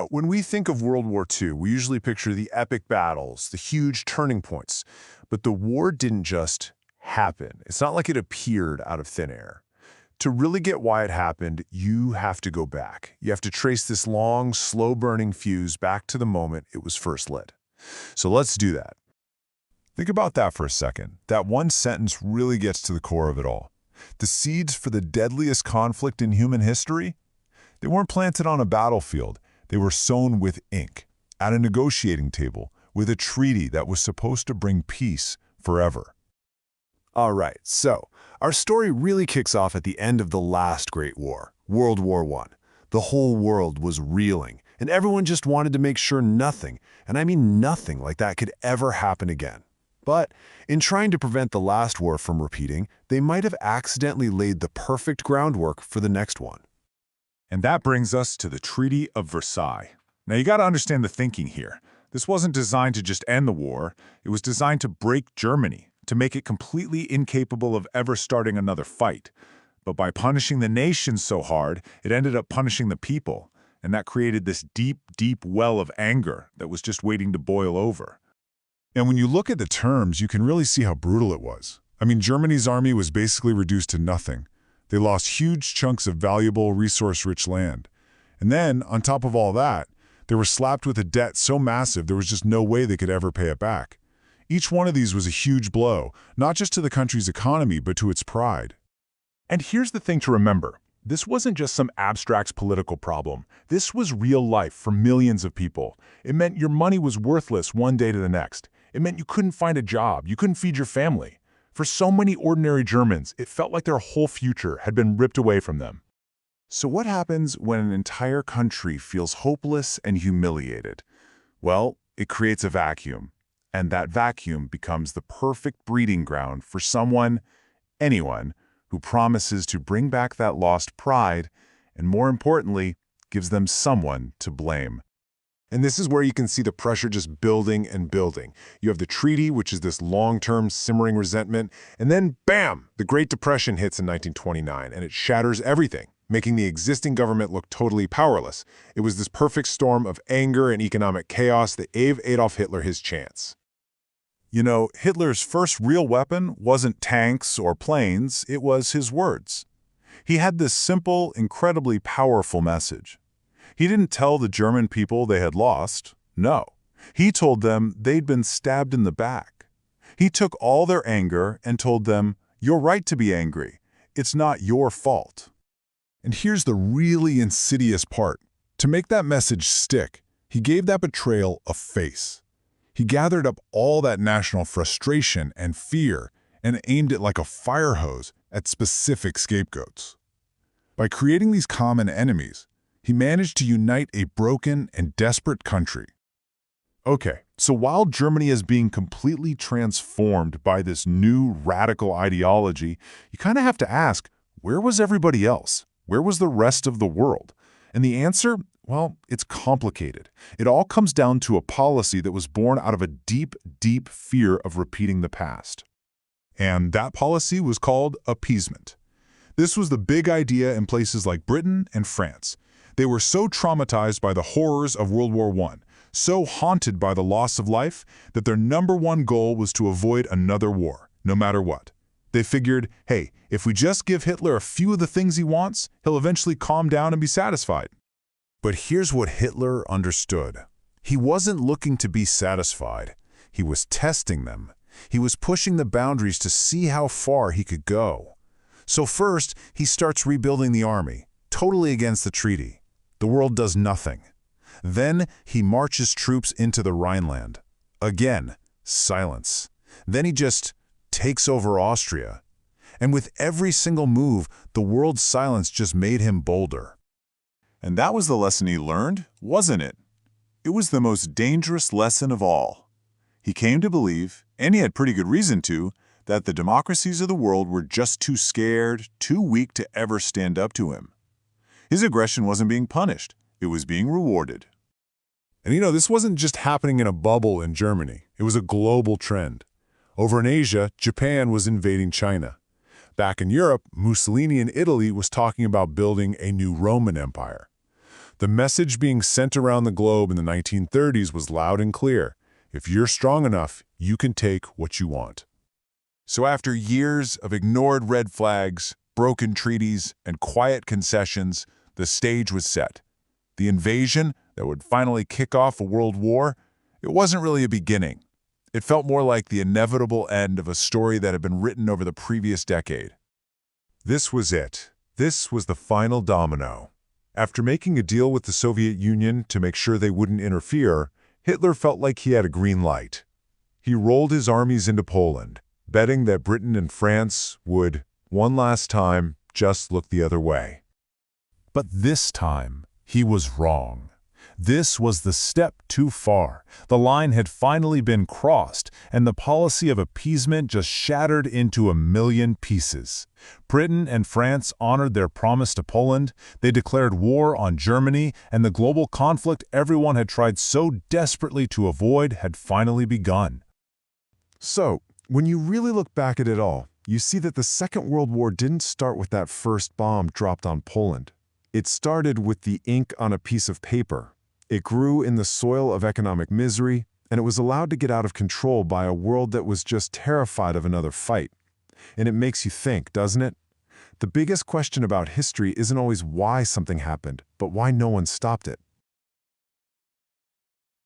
When we think of World War II, we usually picture the epic battles, the huge turning points. But the war didn't just happen. It's not like it appeared out of thin air. To really get why it happened, you have to go back. You have to trace this long, slow-burning fuse back to the moment it was first lit. So let's do that. Think about that for a second. That one sentence really gets to the core of it all. The seeds for the deadliest conflict in human history? They weren't planted on a battlefield. They were sown with ink, at a negotiating table, with a treaty that was supposed to bring peace forever. All right, so our story really kicks off at the end of the last Great War, World War I. The whole world was reeling, and everyone just wanted to make sure nothing, and I mean nothing like that could ever happen again. But in trying to prevent the last war from repeating, they might have accidentally laid the perfect groundwork for the next one. And that brings us to the Treaty of Versailles. Now you got to understand the thinking here. This wasn't designed to just end the war. It was designed to break Germany, to make it completely incapable of ever starting another fight. But by punishing the nation so hard, it ended up punishing the people. And that created this deep, deep well of anger that was just waiting to boil over. And when you look at the terms, you can really see how brutal it was. I mean, Germany's army was basically reduced to nothing. They lost huge chunks of valuable, resource-rich land. And then, on top of all that, they were slapped with a debt so massive there was just no way they could ever pay it back. Each one of these was a huge blow, not just to the country's economy, but to its pride. And here's the thing to remember. This wasn't just some abstract political problem. This was real life for millions of people. It meant your money was worthless one day to the next. It meant you couldn't find a job, you couldn't feed your family. For so many ordinary Germans, it felt like their whole future had been ripped away from them. So what happens when an entire country feels hopeless and humiliated? Well, it creates a vacuum, and that vacuum becomes the perfect breeding ground for someone, anyone, who promises to bring back that lost pride, and more importantly, gives them someone to blame. And this is where you can see the pressure just building and building. You have the treaty, which is this long-term simmering resentment, and then bam, the Great Depression hits in 1929, and it shatters everything, making the existing government look totally powerless. It was this perfect storm of anger and economic chaos that gave Adolf Hitler his chance. You know, Hitler's first real weapon wasn't tanks or planes, it was his words. He had this simple, incredibly powerful message. He didn't tell the German people they had lost. No. He told them they'd been stabbed in the back. He took all their anger and told them, "You're right to be angry. It's not your fault." And here's the really insidious part. To make that message stick, he gave that betrayal a face. He gathered up all that national frustration and fear and aimed it like a fire hose at specific scapegoats. By creating these common enemies, he managed to unite a broken and desperate country. Okay, so while Germany is being completely transformed by this new radical ideology, you kind of have to ask, where was everybody else? Where was the rest of the world? And the answer, well, it's complicated. It all comes down to a policy that was born out of a deep, deep fear of repeating the past. And that policy was called appeasement. This was the big idea in places like Britain and France. They were so traumatized by the horrors of World War I, so haunted by the loss of life, that their #1 goal was to avoid another war, no matter what. They figured, hey, if we just give Hitler a few of the things he wants, he'll eventually calm down and be satisfied. But here's what Hitler understood. He wasn't looking to be satisfied. He was testing them. He was pushing the boundaries to see how far he could go. So first, he starts rebuilding the army, totally against the treaty. The world does nothing. Then he marches troops into the Rhineland. Again, silence. Then he just takes over Austria. And with every single move, the world's silence just made him bolder. And that was the lesson he learned, wasn't it? It was the most dangerous lesson of all. He came to believe, and he had pretty good reason to, that the democracies of the world were just too scared, too weak to ever stand up to him. His aggression wasn't being punished. It was being rewarded. And this wasn't just happening in a bubble in Germany. It was a global trend. Over in Asia, Japan was invading China. Back in Europe, Mussolini in Italy was talking about building a new Roman Empire. The message being sent around the globe in the 1930s was loud and clear. If you're strong enough, you can take what you want. So after years of ignored red flags, broken treaties, and quiet concessions, the stage was set. The invasion that would finally kick off a world war, it wasn't really a beginning. It felt more like the inevitable end of a story that had been written over the previous decade. This was it. This was the final domino. After making a deal with the Soviet Union to make sure they wouldn't interfere, Hitler felt like he had a green light. He rolled his armies into Poland, betting that Britain and France would, one last time, just look the other way. But this time, he was wrong. This was the step too far. The line had finally been crossed, and the policy of appeasement just shattered into a million pieces. Britain and France honored their promise to Poland, they declared war on Germany, and the global conflict everyone had tried so desperately to avoid had finally begun. So, when you really look back at it all, you see that the Second World War didn't start with that first bomb dropped on Poland. It started with the ink on a piece of paper. It grew in the soil of economic misery, and it was allowed to get out of control by a world that was just terrified of another fight. And it makes you think, doesn't it? The biggest question about history isn't always why something happened, but why no one stopped it.